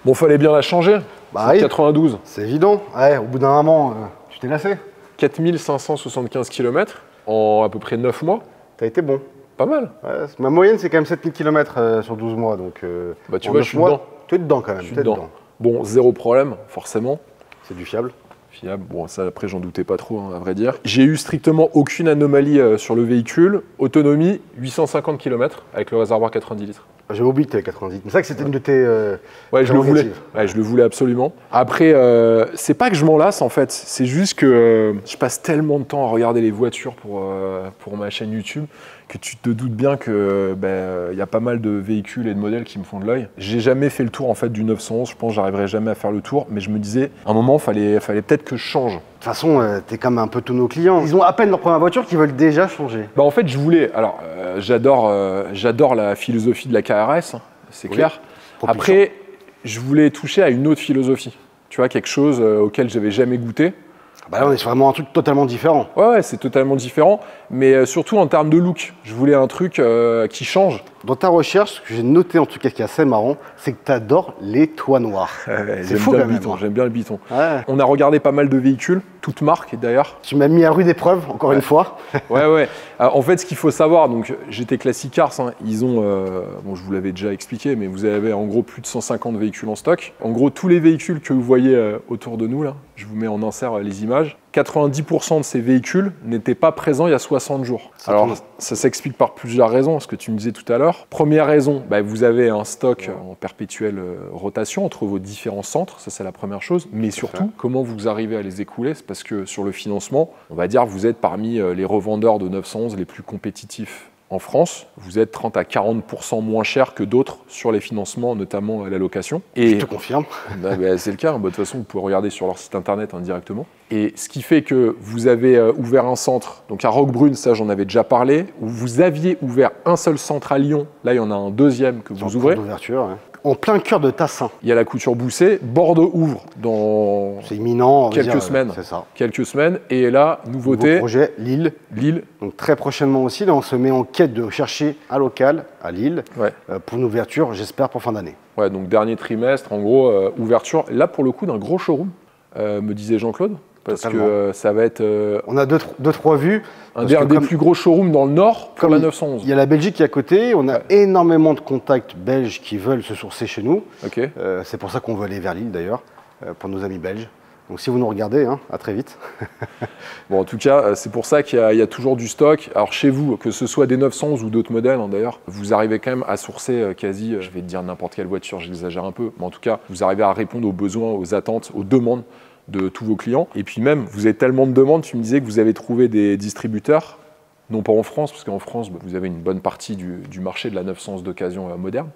Bon, fallait bien la changer. Bah oui. 92. C'est évident. Ouais, au bout d'un moment, tu t'es lassé. 4575 km en à peu près 9 mois. T'as été bon. Pas mal. Ouais, ma moyenne, c'est quand même 7000 km sur 12 mois. Donc, bah, tu vois, je suis dedans. Tu es dedans quand même. Je suis dedans. Bon, zéro problème, forcément. C'est du fiable. Fiable. Bon, ça, après, j'en doutais pas trop, hein, à vrai dire. J'ai eu strictement aucune anomalie sur le véhicule. Autonomie, 850 km avec le réservoir 90 litres. J'avais oublié que tu avais 90. C'est ça que c'était une de tes. Ouais, je le voulais. Ouais, je le voulais absolument. Après, c'est pas que je m'en lasse en fait. C'est juste que je passe tellement de temps à regarder les voitures pour ma chaîne YouTube que tu te doutes bien que y a pas mal de véhicules et de modèles qui me font de l'œil. J'ai jamais fait le tour en fait du 911. Je pense que j'arriverai jamais à faire le tour, mais je me disais, à un moment, fallait peut-être que je change. De toute façon, t'es comme un peu tous nos clients. Ils ont à peine leur première voiture qu'ils veulent déjà changer. Bah en fait, je voulais. Alors, j'adore la philosophie de la KRS, hein, c'est clair. Après, je voulais toucher à une autre philosophie. Tu vois, quelque chose auquel j'avais jamais goûté. Bah là, on est sur vraiment un truc totalement différent. Ouais, c'est totalement différent, mais surtout en termes de look. Je voulais un truc qui change. Dans ta recherche, ce que j'ai noté en tout cas qui est assez marrant, c'est que tu adores les toits noirs. C'est fou quand même. J'aime bien le biton. Ouais. On a regardé pas mal de véhicules, toutes marques d'ailleurs. Tu m'as mis à rude épreuve, encore une fois. Ouais. En fait, ce qu'il faut savoir, donc j'étais Classic Cars, hein, ils ont, bon, je vous l'avais déjà expliqué, mais vous avez en gros plus de 150 véhicules en stock. En gros, tous les véhicules que vous voyez autour de nous, là, je vous mets en insert les images, 90% de ces véhicules n'étaient pas présents il y a 60 jours. Alors, ça s'explique par plusieurs raisons, ce que tu me disais tout à l'heure. Première raison, vous avez un stock en perpétuelle rotation entre vos différents centres, ça c'est la première chose. Mais surtout, comment vous arrivez à les écouler? C'est parce que sur le financement, on va dire vous êtes parmi les revendeurs de 911 les plus compétitifs en France. Vous êtes 30 à 40% moins cher que d'autres sur les financements, notamment à la location. Et je te confirme. C'est le cas. De toute façon, vous pouvez regarder sur leur site internet directement. Et ce qui fait que vous avez ouvert un centre, donc à Roquebrune, ça j'en avais déjà parlé, où vous aviez ouvert un seul centre à Lyon. Là, il y en a un deuxième que vous ouvrez. En plein cœur de Tassin. Il y a la couture Bousset. Bordeaux ouvre dans imminent, quelques semaines. C'est ça. Quelques semaines. Et là, nouveauté. Nouveau projet, Lille. Donc très prochainement aussi, là, on se met en quête de chercher un local à Lille pour une ouverture, j'espère, pour fin d'année. Ouais, donc dernier trimestre, en gros, ouverture. Là, pour le coup, d'un gros showroom, me disait Jean-Claude. Parce que ça va être... on a deux, trois vues. Un des plus gros showrooms dans le Nord pour la 911. Il y a la Belgique qui est à côté. On a énormément de contacts belges qui veulent se sourcer chez nous. C'est pour ça qu'on veut aller vers Lille, d'ailleurs, pour nos amis belges. Donc si vous nous regardez, à très vite. Bon, en tout cas, c'est pour ça qu'il y a toujours du stock. Alors chez vous, que ce soit des 911 ou d'autres modèles, d'ailleurs, vous arrivez quand même à sourcer quasi, je vais te dire n'importe quelle voiture, j'exagère un peu, mais en tout cas, vous arrivez à répondre aux besoins, aux attentes, aux demandes de tous vos clients. Et puis même, vous avez tellement de demandes, tu me disais que vous avez trouvé des distributeurs, non pas en France, parce qu'en France, vous avez une bonne partie du marché de la 911 d'occasion moderne.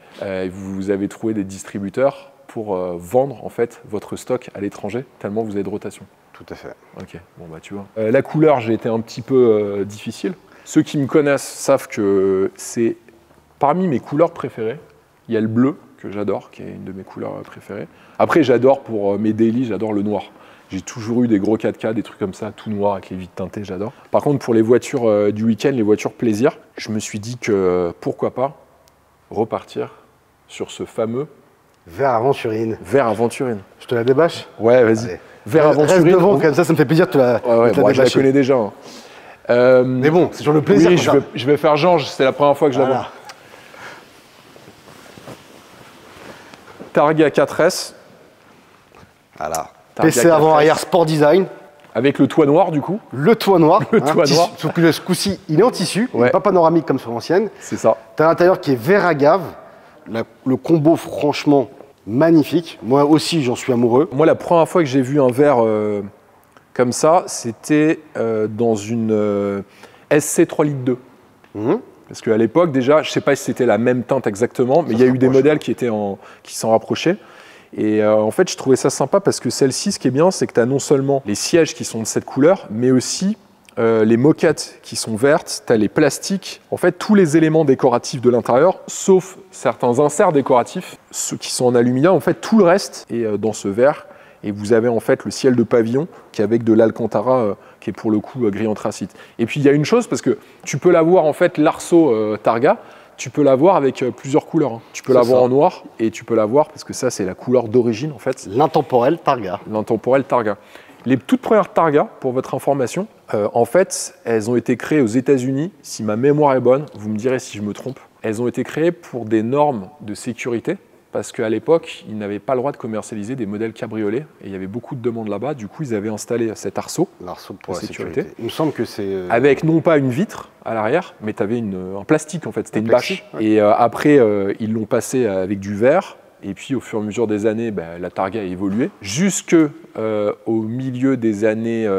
Vous avez trouvé des distributeurs pour vendre en fait votre stock à l'étranger, tellement vous avez de rotation. Tout à fait. Ok, bon tu vois. La couleur, j'ai été un petit peu difficile. Ceux qui me connaissent savent que c'est parmi mes couleurs préférées. Il y a le bleu, que j'adore, qui est une de mes couleurs préférées. Après, j'adore pour mes daily, j'adore le noir. J'ai toujours eu des gros 4x4, des trucs comme ça, tout noir avec les vitres teintées, j'adore. Par contre, pour les voitures du week-end, les voitures plaisir, je me suis dit que pourquoi pas repartir sur ce fameux vert aventurine. Vert aventurine. Je te la débâche? Ouais, vas-y. Vert aventurine. Reste devant, comme ça me fait plaisir de te la je la connais déjà. Mais bon, c'est sur le plaisir. Oui, je vais faire genre, c'est la première fois que je la vois. Targa 4S. Voilà. PC avant-arrière Sport Design. Avec le toit noir, du coup. Le toit noir. Le toit noir. Sauf que ce coup-ci, il est en tissu, il n'est pas panoramique comme sur l'ancienne. C'est ça. Tu as l'intérieur qui est vert agave. Le combo, franchement, magnifique. Moi aussi, j'en suis amoureux. Moi, la première fois que j'ai vu un verre comme ça, c'était dans une SC 3 litres 2. Parce qu'à l'époque, déjà, je ne sais pas si c'était la même teinte exactement, mais il y a eu des modèles qui s'en rapprochaient. Et en fait, je trouvais ça sympa parce que celle-ci, ce qui est bien, c'est que tu as non seulement les sièges qui sont de cette couleur, mais aussi les moquettes qui sont vertes, tu as les plastiques, en fait, tous les éléments décoratifs de l'intérieur, sauf certains inserts décoratifs, ceux qui sont en aluminium, en fait, tout le reste est dans ce vert. Et vous avez en fait le ciel de pavillon qui est avec de l'Alcantara qui est pour le coup gris anthracite. Et puis il y a une chose, parce que tu peux l'avoir en fait l'Arceau Targa, tu peux l'avoir avec plusieurs couleurs. Hein. Tu peux l'avoir en noir et tu peux l'avoir, parce que ça, c'est la couleur d'origine en fait. L'intemporel Targa. L'intemporel Targa. Les toutes premières Targa, pour votre information, en fait, elles ont été créées aux États-Unis. Si ma mémoire est bonne, vous me direz si je me trompe. Elles ont été créées pour des normes de sécurité, parce qu'à l'époque, ils n'avaient pas le droit de commercialiser des modèles cabriolets, et il y avait beaucoup de demandes là-bas. Du coup, ils avaient installé cet arceau. L'arceau pour la sécurité. Il me semble que c'est... Avec non pas une vitre à l'arrière, mais tu avais un plastique en fait, c'était une bâche. Ouais. Et après, ils l'ont passé avec du verre. Et puis, au fur et à mesure des années, la Targa a évolué. Jusqu'au milieu des années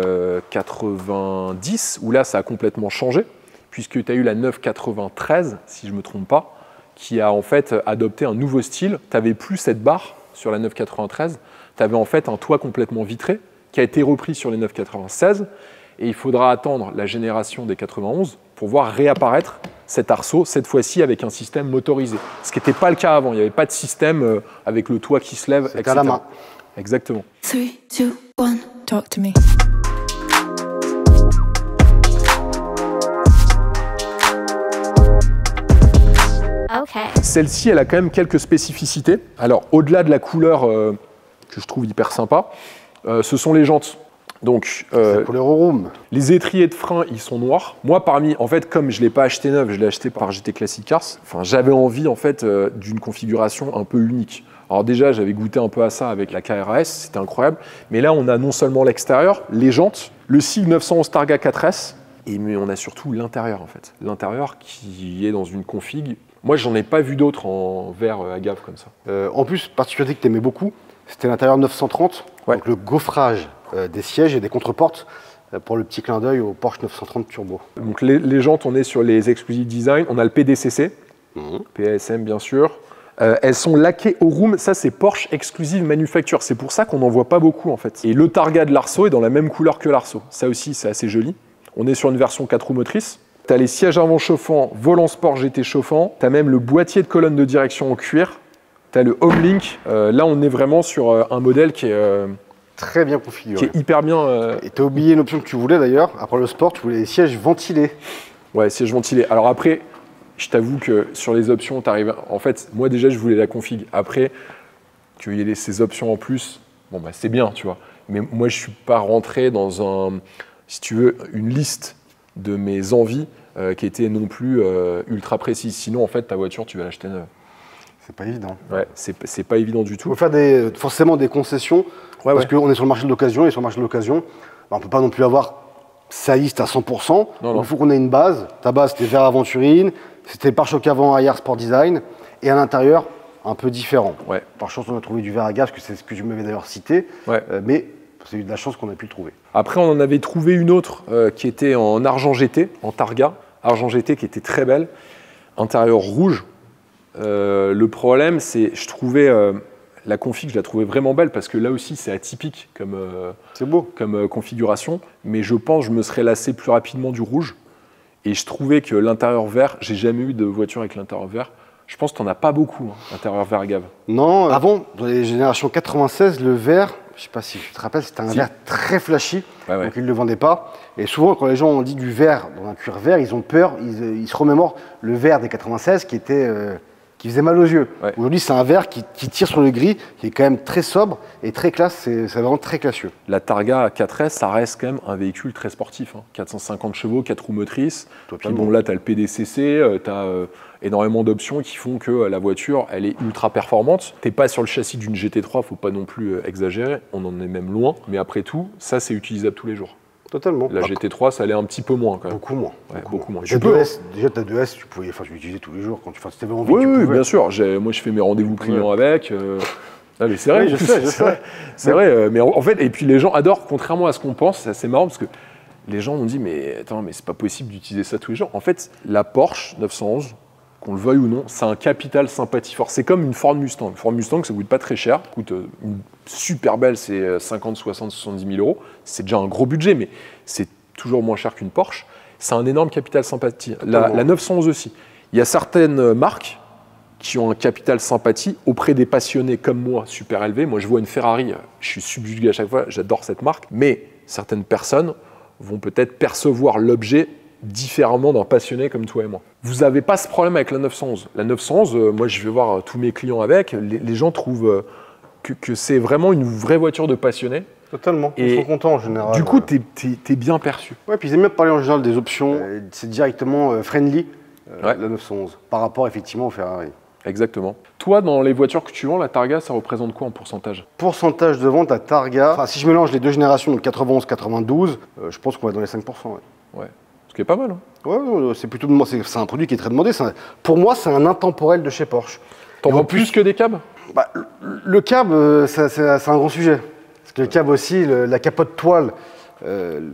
90, où là, ça a complètement changé, puisque tu as eu la 993, si je ne me trompe pas, qui a en fait adopté un nouveau style. Tu n'avais plus cette barre sur la 993, tu avais en fait un toit complètement vitré, qui a été repris sur les 996. Et il faudra attendre la génération des 91 pour voir réapparaître cet arceau, cette fois-ci avec un système motorisé. Ce qui n'était pas le cas avant, il n'y avait pas de système avec le toit qui se lève, etc. À la main. Exactement. 3, 2, 1, talk to me. Okay. Celle-ci, elle a quand même quelques spécificités. Alors, au-delà de la couleur que je trouve hyper sympa, ce sont les jantes. Donc, couleur au room. Les étriers de frein, ils sont noirs. Moi, en fait, comme je ne l'ai pas acheté neuf, je l'ai acheté par GT Classic Cars, j'avais envie en fait, d'une configuration un peu unique. Alors déjà, j'avais goûté un peu à ça avec la KRAS, c'était incroyable. Mais là, on a non seulement l'extérieur, les jantes, le SIG 911 Targa 4S, mais on a surtout l'intérieur en fait. L'intérieur qui est dans une config. Moi, j'en ai pas vu d'autres en verre agave comme ça. En plus, particularité que tu aimais beaucoup, c'était l'intérieur 930, ouais. Donc le gaufrage des sièges et des contreportes pour le petit clin d'œil au Porsche 930 Turbo. Donc les jantes, on est sur les Exclusive Design, on a le PDCC, PASM bien sûr. Elles sont laquées au room, ça c'est Porsche Exclusive Manufacture, c'est pour ça qu'on n'en voit pas beaucoup en fait. Et le Targa de l'Arceau est dans la même couleur que l'Arceau, ça aussi c'est assez joli. On est sur une version 4 roues motrices. Tu as les sièges avant chauffants, volant sport GT chauffant, tu as même le boîtier de colonne de direction en cuir, tu as le Homelink. Là on est vraiment sur un modèle qui est... très bien configuré. Qui est hyper bien... Et tu as oublié une option que tu voulais d'ailleurs, après le sport, tu voulais les sièges ventilés. Ouais, sièges ventilés. Alors après, je t'avoue que sur les options, tu arrives... En fait, moi déjà, je voulais la config. Après, qu'il y ait ces options en plus, bon bah c'est bien, tu vois. Mais moi, je ne suis pas rentré dans si tu veux, une liste de mes envies qui était non plus ultra précise. Sinon, en fait, ta voiture, tu vas l'acheter neuve. C'est pas évident. Ouais, c'est pas évident du tout. Il faut faire forcément des concessions, parce qu'on est sur le marché de l'occasion, et sur le marché de l'occasion, on ne peut pas non plus avoir sa liste à 100%. Il faut qu'on ait une base. Ta base, c'était verre aventurine, c'était pare-choc avant arrière sport design, et à l'intérieur, un peu différent. Ouais. Par chance, on a trouvé du verre à gaz, que c'est ce que je m'avais d'ailleurs cité, mais c'est eu de la chance qu'on a pu le trouver. Après, on en avait trouvé une autre qui était en argent GT, en Targa, argent GT qui était très belle, intérieur rouge. Le problème, c'est je trouvais la config, je la trouvais vraiment belle parce que là aussi, c'est atypique comme, comme configuration. Mais je pense que je me serais lassé plus rapidement du rouge. Et je trouvais que l'intérieur vert, j'ai jamais eu de voiture avec l'intérieur vert. Je pense que tu n'en as pas beaucoup, l'intérieur vert agave. Non, avant, dans les générations 96, le vert, je ne sais pas si tu te rappelles, c'était un verre très flashy, donc ils ne le vendaient pas. Et souvent, quand les gens ont dit du verre dans un cuir vert, ils ont peur, ils se remémorent le verre des 96 qui faisait mal aux yeux. Ouais. Aujourd'hui, c'est un verre qui tire sur le gris, qui est quand même très sobre et très classe, c'est vraiment très classieux. La Targa 4S, ça reste quand même un véhicule très sportif. 450 chevaux, 4 roues motrices. Puis bon, là, tu as le PDCC, tu as énormément d'options qui font que la voiture, elle est ultra performante. Tu n'es pas sur le châssis d'une GT3, il ne faut pas non plus exagérer, on en est même loin. Mais après tout, ça, c'est utilisable tous les jours. Totalement. La GT3, ça allait un petit peu moins quand même. Beaucoup moins. Ouais, beaucoup moins. Déjà, ta 2S, tu pouvais l'utiliser tous les jours quand tu avais envie. Oui, bien sûr. Moi, je fais mes rendez-vous clients avec. Ah, mais c'est vrai, je sais. C'est vrai. Mais en fait, et puis les gens adorent, contrairement à ce qu'on pense, c'est assez marrant parce que les gens ont dit mais attends, mais c'est pas possible d'utiliser ça tous les jours. En fait, la Porsche 911, qu'on le veuille ou non, c'est un capital sympathie fort. C'est comme une Ford Mustang. Une Ford Mustang, ça coûte pas très cher, coûte une super belle, c'est 50, 60, 70 000 euros. C'est déjà un gros budget, mais c'est toujours moins cher qu'une Porsche. C'est un énorme capital sympathie. La 911 aussi. Il y a certaines marques qui ont un capital sympathie auprès des passionnés comme moi, super élevé. Moi, je vois une Ferrari, je suis subjugué à chaque fois, j'adore cette marque. Mais certaines personnes vont peut-être percevoir l'objet différemment d'un passionné comme toi et moi. Vous n'avez pas ce problème avec la 911. La 911, moi je vais voir tous mes clients avec, les gens trouvent que c'est vraiment une vraie voiture de passionné. Totalement, ils sont contents en général. Du coup, t'es bien perçu. Ouais, puis ils aiment bien parler en général des options. C'est directement friendly, la 911, par rapport effectivement au Ferrari. Exactement. Toi, dans les voitures que tu vends, la Targa, ça représente quoi en pourcentage? Pourcentage de vente à Targa, enfin, si je mélange les deux générations, donc 91-92, je pense qu'on va dans les 5%. Ouais. Ce qui est pas mal. Hein. Ouais, c'est plutôt c'est un produit qui est très demandé. Pour moi, c'est un intemporel de chez Porsche. T'en vends plus que des cabs? Bah, le cab, c'est un grand sujet. Parce que le cab aussi, la capote toile, il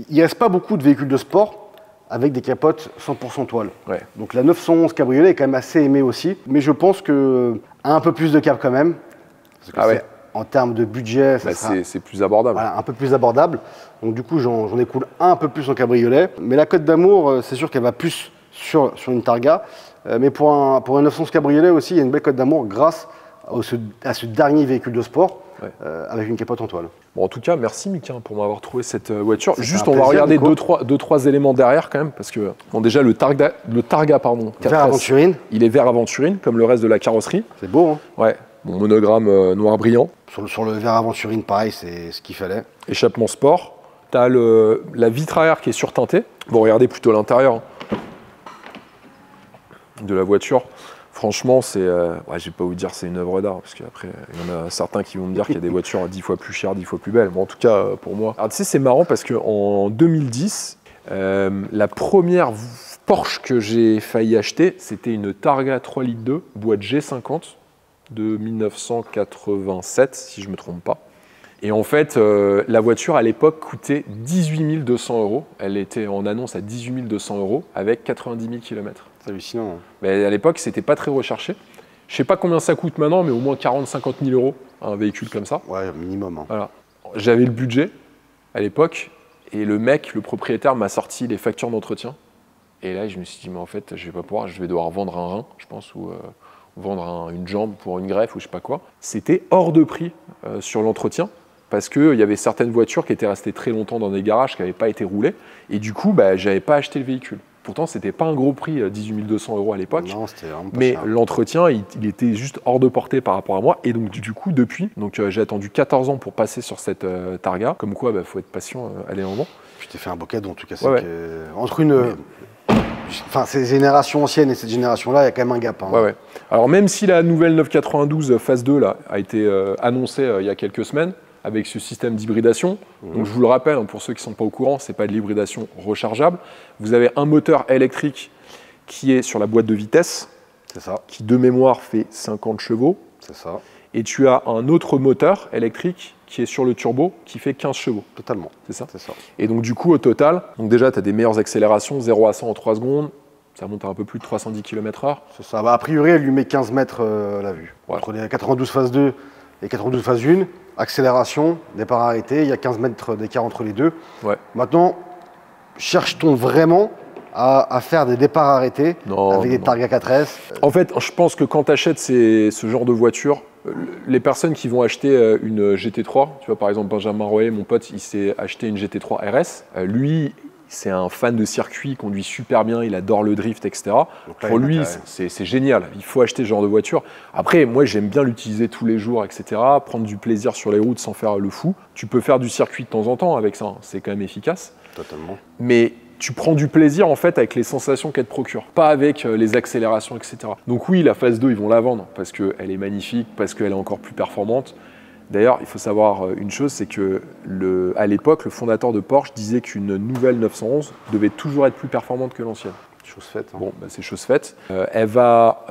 ne reste pas beaucoup de véhicules de sport avec des capotes 100% toile. Ouais. Donc la 911 cabriolet est quand même assez aimée aussi. Mais je pense un peu plus de cab quand même. Parce que en termes de budget, c'est plus abordable. Voilà, un peu plus abordable. Donc du coup, j'en écoule un peu plus en cabriolet. Mais la cote d'amour, c'est sûr qu'elle va plus sur une Targa. Mais pour un 911 cabriolet aussi, il y a une belle cote d'amour grâce à ce dernier véhicule de sport avec une capote en toile. Bon, en tout cas, merci Mika pour m'avoir trouvé cette voiture. Juste, on va regarder deux, trois éléments derrière quand même, parce que bon, déjà le Targa, pardon, 4S, vert aventurine. Il est vert aventurine, comme le reste de la carrosserie. C'est beau, hein. Ouais. Bon, monogramme noir brillant. Sur le vert aventurine, pareil, c'est ce qu'il fallait. Échappement sport. T'as la vitre arrière qui est surteintée. Bon, regardez plutôt l'intérieur de la voiture. Franchement, je vais pas vous dire c'est une œuvre d'art, parce qu'après, il y en a certains qui vont me dire qu'il y a des voitures 10 fois plus chères, 10 fois plus belles. Bon, en tout cas, pour moi. Alors, tu sais, c'est marrant parce qu'en 2010, la première Porsche que j'ai failli acheter, c'était une Targa 3 litres 2, boîte G50 de 1987, si je ne me trompe pas. Et en fait, la voiture, à l'époque, coûtait 18 200 €. Elle était en annonce à 18 200 € avec 90 000 km. C'est hallucinant. Hein. Mais à l'époque, c'était pas très recherché. Je sais pas combien ça coûte maintenant, mais au moins 40-50 000 € un véhicule comme ça. Ouais, minimum. Hein. Voilà. J'avais le budget à l'époque, et le propriétaire, m'a sorti les factures d'entretien. Et là, je me suis dit, mais en fait, je vais pas pouvoir, je vais devoir vendre un rein, je pense, ou vendre une jambe pour une greffe, ou je sais pas quoi. C'était hors de prix sur l'entretien, parce qu'il y avait certaines voitures qui étaient restées très longtemps dans des garages, qui n'avaient pas été roulées, et du coup, j'avais pas acheté le véhicule. Pourtant, c'était pas un gros prix, 18 200 € à l'époque. Non, c'était vraiment pas mais cher. l'entretien, il était juste hors de portée par rapport à moi. Et donc, du coup, depuis, j'ai attendu 14 ans pour passer sur cette Targa. Comme quoi, faut être patient, aller en avant. Je t'ai fait un beau cadeau, en tout cas. Ouais. Entre ces générations anciennes et cette génération-là, il y a quand même un gap. Hein. Ouais. Alors, même si la nouvelle 992 phase 2 là, a été annoncée il y a quelques semaines, avec ce système d'hybridation. Donc je vous le rappelle, pour ceux qui ne sont pas au courant, ce n'est pas de l'hybridation rechargeable. Vous avez un moteur électrique qui est sur la boîte de vitesse, c'est ça, qui de mémoire fait 50 chevaux. C'est ça. Et tu as un autre moteur électrique qui est sur le turbo, qui fait 15 chevaux. Totalement. C'est ça. C'est ça. Et donc du coup, au total, déjà, tu as des meilleures accélérations, 0 à 100 en 3 secondes. Ça monte à un peu plus de 310 km/h. C'est ça. A priori, elle lui met 15 mètres à la vue. Voilà. Entre les 92 phase 2 et 92 phase 1, accélération, départ arrêté, il y a 15 mètres d'écart entre les deux. Ouais. Maintenant, cherche-t-on vraiment à faire des départs arrêtés avec des Targa 4S? En fait, je pense que quand tu achètes ce genre de voiture, les personnes qui vont acheter une GT3, tu vois, par exemple Benjamin Royer, mon pote, il s'est acheté une GT3 RS. Lui, c'est un fan de circuit, il conduit super bien, il adore le drift, etc. Donc pour lui, c'est génial. Il faut acheter ce genre de voiture. Après, moi, j'aime bien l'utiliser tous les jours, etc. Prendre du plaisir sur les routes sans faire le fou. Tu peux faire du circuit de temps en temps avec ça. C'est quand même efficace. Totalement. Mais tu prends du plaisir, en fait, avec les sensations qu'elle te procure. Pas avec les accélérations, etc. Donc oui, la phase 2, ils vont la vendre parce qu'elle est magnifique, parce qu'elle est encore plus performante. D'ailleurs, il faut savoir une chose, c'est que à l'époque, le fondateur de Porsche disait qu'une nouvelle 911 devait toujours être plus performante que l'ancienne. Chose faite. Hein. Bon, c'est chose faite. Elle va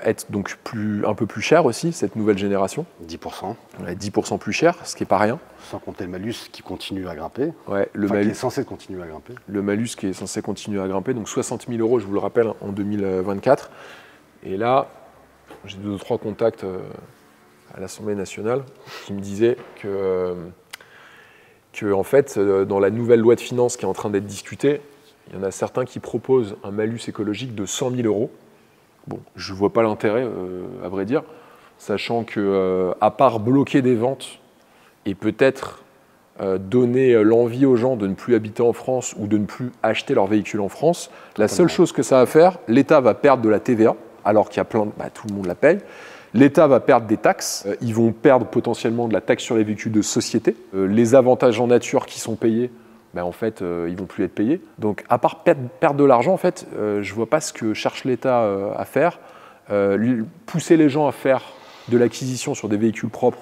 être donc un peu plus chère aussi, cette nouvelle génération. 10%. Elle va être 10% plus chère, ce qui n'est pas rien. Sans compter le malus qui continue à grimper. Ouais, qui est censé continuer à grimper. Le malus qui est censé continuer à grimper, donc 60 000 €, je vous le rappelle, en 2024. Et là, j'ai 2 ou 3 contacts à l'Assemblée nationale qui me disaient que en fait, dans la nouvelle loi de finances qui est en train d'être discutée, il y en a certains qui proposent un malus écologique de 100 000 €. Bon, je ne vois pas l'intérêt, à vrai dire, sachant que, à part bloquer des ventes et peut-être donner l'envie aux gens de ne plus habiter en France ou de ne plus acheter leur véhicule en France. La seule chose que ça va faire, l'État va perdre de la TVA, alors qu'il y a tout le monde la paye. L'État va perdre des taxes, ils vont perdre potentiellement de la taxe sur les véhicules de société. Les avantages en nature qui sont payés, en fait, ils vont plus être payés. Donc, à part perdre de l'argent, en fait, je vois pas ce que cherche l'État à faire. Pousser les gens à faire de l'acquisition sur des véhicules propres.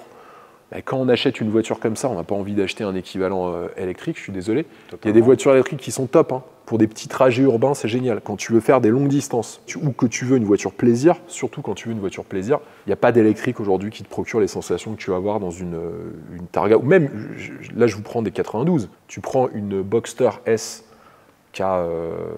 Quand on achète une voiture comme ça, on n'a pas envie d'acheter un équivalent électrique, je suis désolé. Totalement. Il y a des voitures électriques qui sont top. Pour des petits trajets urbains, c'est génial. Quand tu veux faire des longues distances ou que tu veux une voiture plaisir, surtout quand tu veux une voiture plaisir, il n'y a pas d'électrique aujourd'hui qui te procure les sensations que tu vas avoir dans une Targa. Ou même, là je vous prends des 92. Tu prends une Boxster S qui a,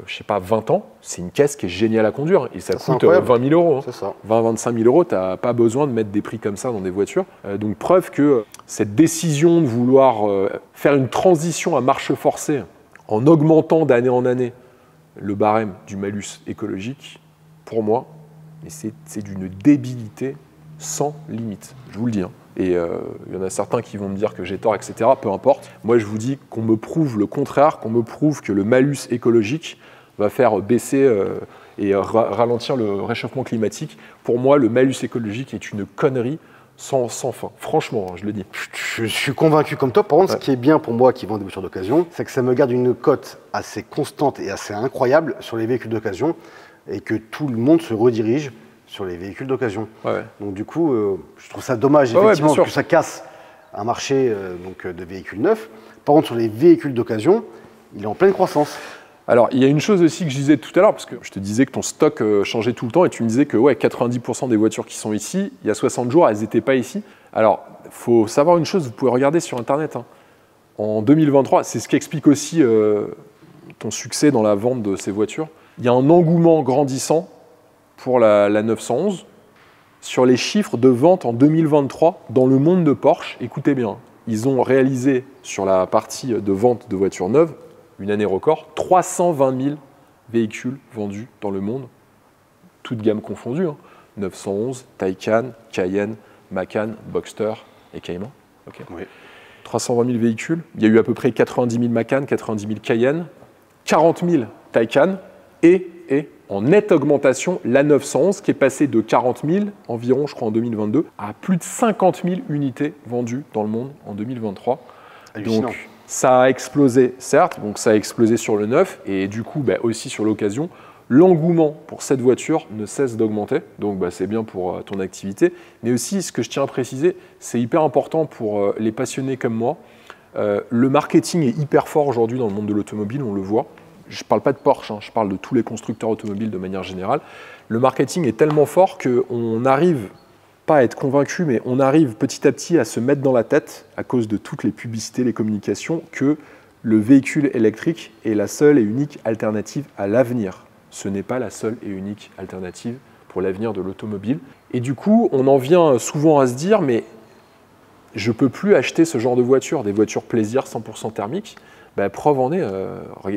je sais pas, 20 ans, c'est une caisse qui est géniale à conduire et ça coûte 20 000 euros. C'est ça. 20-25 000 euros, tu n'as pas besoin de mettre des prix comme ça dans des voitures. Donc preuve que cette décision de vouloir faire une transition à marche forcée en augmentant d'année en année le barème du malus écologique, pour moi, c'est d'une débilité sans limite, je vous le dis. Et il y en a certains qui vont me dire que j'ai tort, etc. Peu importe. Moi, je vous dis qu'on me prouve le contraire, qu'on me prouve que le malus écologique va faire baisser et ralentir le réchauffement climatique. Pour moi, le malus écologique est une connerie sans fin. Franchement, je le dis. Je suis convaincu comme toi. Par contre, ce qui est bien pour moi qui vend des voitures d'occasion, c'est que ça me garde une cote assez constante et assez incroyable sur les véhicules d'occasion et que tout le monde se redirige sur les véhicules d'occasion. Donc du coup, je trouve ça dommage effectivement que ça casse un marché de véhicules neufs. Par contre, sur les véhicules d'occasion, il est en pleine croissance. Alors, il y a une chose aussi que je disais tout à l'heure, parce que je te disais que ton stock changeait tout le temps, et tu me disais que 90% des voitures qui sont ici, il y a 60 jours, elles n'étaient pas ici. Alors, il faut savoir une chose, vous pouvez regarder sur Internet. En 2023, c'est ce qui explique aussi ton succès dans la vente de ces voitures. Il y a un engouement grandissant pour la 911. Sur les chiffres de vente en 2023, dans le monde de Porsche, écoutez bien, ils ont réalisé sur la partie de vente de voitures neuves, une année record, 320 000 véhicules vendus dans le monde, toutes gammes confondues, 911, Taycan, Cayenne, Macan, Boxster et Cayman. Okay. Oui. 320 000 véhicules, il y a eu à peu près 90 000 Macan, 90 000 Cayenne, 40 000 Taycan et en nette augmentation, la 911 qui est passée de 40 000 environ, je crois en 2022, à plus de 50 000 unités vendues dans le monde en 2023. Hallucinant. Donc, ça a explosé, certes, donc ça a explosé sur le neuf et du coup aussi sur l'occasion. L'engouement pour cette voiture ne cesse d'augmenter, donc c'est bien pour ton activité. Mais aussi, ce que je tiens à préciser, c'est hyper important pour les passionnés comme moi. Le marketing est hyper fort aujourd'hui dans le monde de l'automobile, on le voit. Je ne parle pas de Porsche, je parle de tous les constructeurs automobiles de manière générale. Le marketing est tellement fort qu'on n'arrive pas à être convaincu, mais on arrive petit à petit à se mettre dans la tête, à cause de toutes les publicités, les communications, que le véhicule électrique est la seule et unique alternative à l'avenir. Ce n'est pas la seule et unique alternative pour l'avenir de l'automobile. Et du coup, on en vient souvent à se dire, mais je ne peux plus acheter ce genre de voiture, des voitures plaisir 100% thermiques. Preuve en est,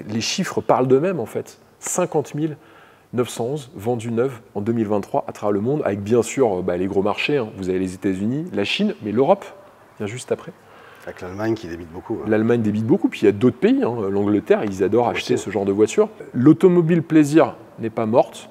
les chiffres parlent d'eux-mêmes en fait. 50 000 911 vendus neuves en 2023 à travers le monde, avec bien sûr les gros marchés. Vous avez les États-Unis, la Chine, mais l'Europe vient juste après. Avec l'Allemagne qui débite beaucoup. L'Allemagne débite beaucoup, puis il y a d'autres pays. L'Angleterre, ils adorent acheter ce genre de voitures. L'automobile plaisir n'est pas morte.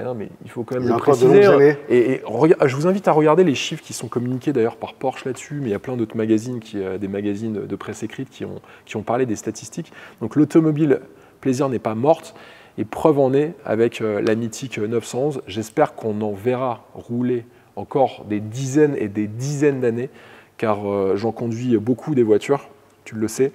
Non, mais il faut quand même le préciser. Je vous invite à regarder les chiffres qui sont communiqués d'ailleurs par Porsche là-dessus, mais il y a plein d'autres magazines, des magazines de presse écrite qui ont parlé des statistiques. Donc l'automobile plaisir n'est pas morte, et preuve en est avec la mythique 911. J'espère qu'on en verra rouler encore des dizaines et des dizaines d'années, car j'en conduis beaucoup des voitures, tu le sais,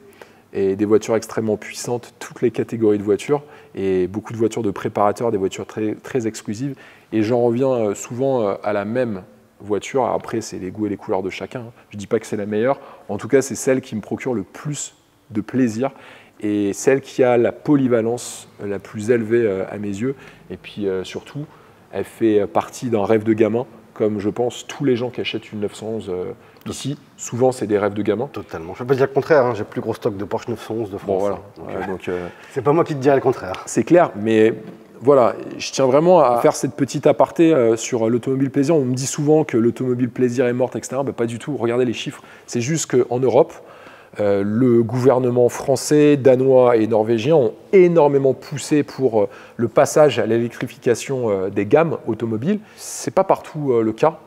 et des voitures extrêmement puissantes, toutes les catégories de voitures, et beaucoup de voitures de préparateurs, des voitures très, très exclusives. Et j'en reviens souvent à la même voiture. Après, c'est les goûts et les couleurs de chacun. Je ne dis pas que c'est la meilleure. En tout cas, c'est celle qui me procure le plus de plaisir et celle qui a la polyvalence la plus élevée à mes yeux. Et puis surtout, elle fait partie d'un rêve de gamin, comme je pense tous les gens qui achètent une 911 ici. Souvent, c'est des rêves de gamin. Totalement. Je ne peux pas dire le contraire. J'ai le plus gros stock de Porsche 911 de France. Bon, voilà. C'est pas moi qui te dirais le contraire. C'est clair, mais voilà, je tiens vraiment à faire cette petite aparté sur l'automobile plaisir. On me dit souvent que l'automobile plaisir est morte, etc. Pas du tout. Regardez les chiffres. C'est juste qu'en Europe, Le gouvernement français, danois et norvégien ont énormément poussé pour le passage à l'électrification des gammes automobiles. Ce n'est pas partout le cas.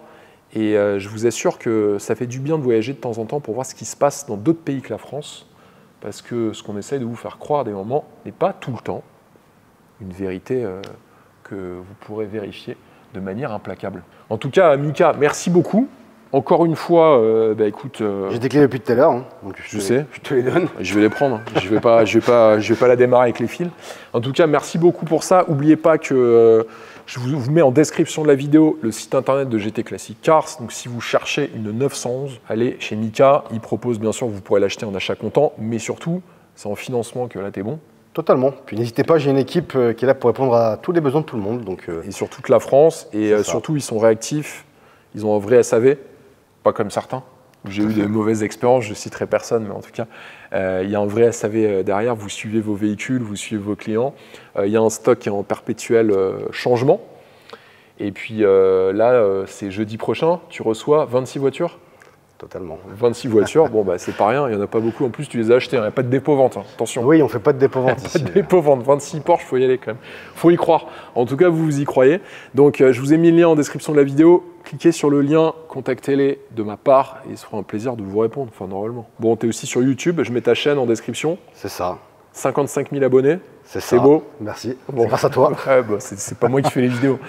Et je vous assure que ça fait du bien de voyager de temps en temps pour voir ce qui se passe dans d'autres pays que la France. Parce que ce qu'on essaye de vous faire croire des moments n'est pas tout le temps une vérité que vous pourrez vérifier de manière implacable. En tout cas, Mika, merci beaucoup. Encore une fois, écoute... J'ai des clés depuis tout à l'heure, hein, donc je sais. Je te les donne. Je vais les prendre. Je vais pas la démarrer avec les fils. En tout cas, merci beaucoup pour ça. N'oubliez pas que je vous mets en description de la vidéo le site internet de GT Classic Cars. Donc, si vous cherchez une 911, allez chez Mika. Il propose, bien sûr, vous pourrez l'acheter en achat comptant, mais surtout, c'est en financement que là, t'es bon. Totalement. Puis n'hésitez pas, j'ai une équipe qui est là pour répondre à tous les besoins de tout le monde. Donc, et sur toute la France. Et surtout, ils sont réactifs. Ils ont un vrai SAV. Pas comme certains, où j'ai eu de mauvaises expériences, je ne citerai personne, mais en tout cas, il y a un vrai SAV derrière, vous suivez vos véhicules, vous suivez vos clients, il y a un stock qui est en perpétuel changement. Et puis là, c'est jeudi prochain, tu reçois 26 voitures. Totalement. 26 voitures, bon bah c'est pas rien, il n'y en a pas beaucoup, en plus tu les as achetées, il n'y a pas de dépôt-vente, hein. Attention. Oui, on ne fait pas de dépôt-vente ici. Pas de dépôt-vente, 26 Porsche, il faut y aller quand même, il faut y croire. En tout cas, vous y croyez. Donc je vous ai mis le lien en description de la vidéo, cliquez sur le lien, contactez-les de ma part, et il sera un plaisir de vous répondre, enfin normalement. Bon, tu es aussi sur YouTube, je mets ta chaîne en description. C'est ça. 55 000 abonnés, c'est beau. Merci, bon. Grâce à toi. Ouais, bah, c'est pas moi qui fais les vidéos.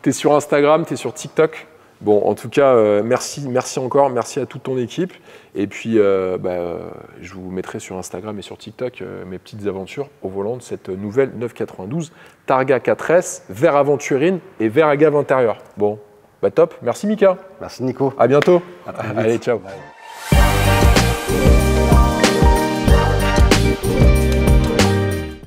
Tu es sur Instagram, tu es sur TikTok. Bon, en tout cas, merci encore, merci à toute ton équipe. Et puis, je vous mettrai sur Instagram et sur TikTok mes petites aventures au volant de cette nouvelle 992 Targa 4S, vert aventurine et vert agave intérieur. Bon, bah top. Merci Mika. Merci Nico. À bientôt. À très vite. Allez, ciao. Bye.